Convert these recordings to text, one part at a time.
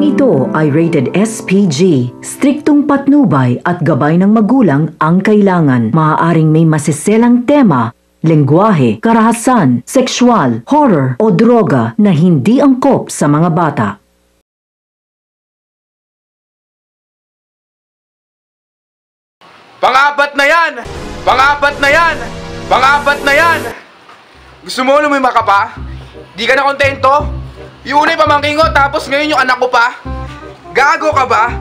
Programang ito ay rated SPG. Striktong patnubay at gabay ng magulang ang kailangan. Maaaring may masiselang tema, lengguwahe, karahasan, sexual, horror o droga na hindi angkop sa mga bata. Pang-apat na yan! Pang-apat na yan! Pang-apat na yan! Gusto mo lumima ka pa? Di ka na kontento? Yung una'y pamangking ko, tapos ngayon yung anak ko pa? Gago ka ba?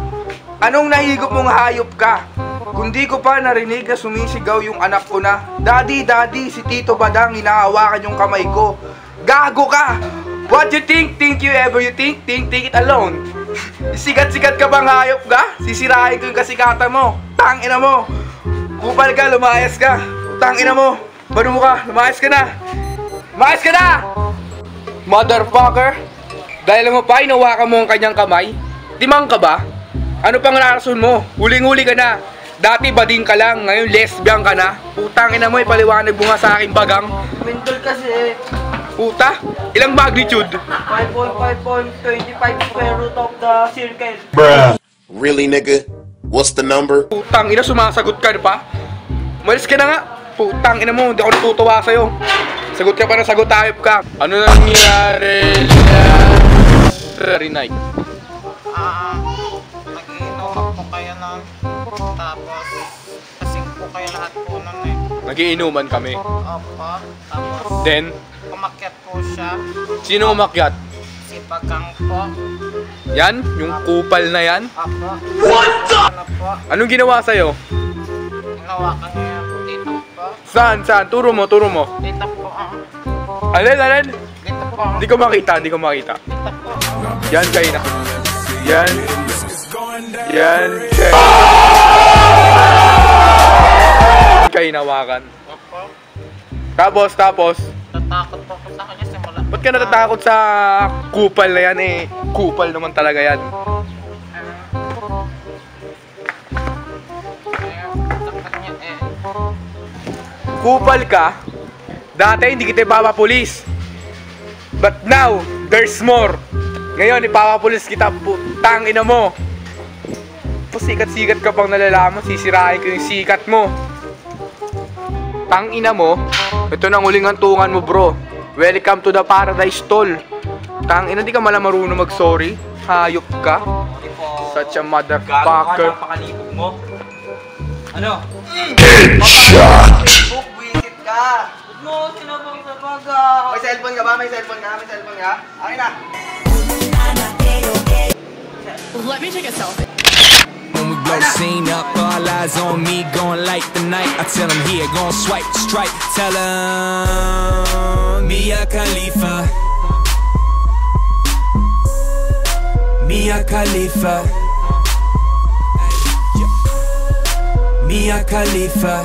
Anong nahigop mong hayop ka? Kung di ko pa narinig na sumisigaw yung anak ko na, Daddy, Daddy, si Tito Badang, hinahawakan yung kamay ko. Gago ka! What you think? Think you ever you think? Think it alone. Sikat-sikat ka bang hayop ka? Sisirahin ko yung kasikatan mo. Tangina mo! Kupal ka, lumayas ka. Tangina mo! Bano mo ka? Lumayas ka na! Lumayas ka na! Motherfucker! Dahil mo pa, inawakan mo ang kanyang kamay? Timang ka ba? Ano pang rason mo? Huling-huli ka na. Dati bading ka lang, ngayon lesbian ka na. Putang ina mo, ipaliwanag mo nga sa aking bagang. Mental kasi. Puta? Ilang magnitude? 5.5.25 square root of the circle. Bruh. Really, nigga? What's the number? Putang ina, sumasagot ka na pa? Umalis ka na nga. Putang ina mo, hindi ako natutuwa sa'yo. Sagot ka pa na sagot, ayop ka. Ano nangyari? Very night. Nag-iinuman po kayo nun. Tapos, kasing po kayo lahat po nun eh. Nagiinuman kami. Opo. Tapos, Then, umakyat po siya. sino umakyat? Si Bagang po. Yan? Yung kupal na yan? Opo. What the? Ano po? Anong ginawa sa'yo? Hinawakan niya yung dito po. Saan? Saan? Turo mo, turo mo. Dito po. Alin, alin? Dito po. Hindi ko makita, hindi ko makita. Dito po. Yan, kayo na. Yan. Yan. Kayo nawakan. Opo. Tapos. Natakot po ako sa kanya simula. Ba't ka natatakot sa kupal na yan eh? Kupal naman talaga yan. Kupal ka? Dati hindi kita ipapapulis. But now, there's more. Ngayon, ipapapulis kita, putang ina mo. Sikat-sikat ka pang nalalaman, sisirahin ko yung sikat mo. Tang ina mo, ito nang huling hantungan mo, bro. Welcome to the paradise stall. Tang ina, di ka malang marunong mag-sorry. Hayop ka. Such a motherfucker. Napakalibog mo. Ano? Headshot! Bukwisit ka! Huwag mo sinabang sa baga! May cellphone ka ba? May cellphone ka? May cellphone ka? Akin na! Let me take a selfie. When we blow scene up, all eyes on me, gon' light the night. I tell them here, gon' swipe, strike. Tell them Mia Khalifa, Mia Khalifa, Mia Khalifa,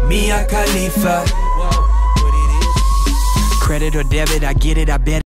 Mia Khalifa. Credit or debit, I get it, I bet.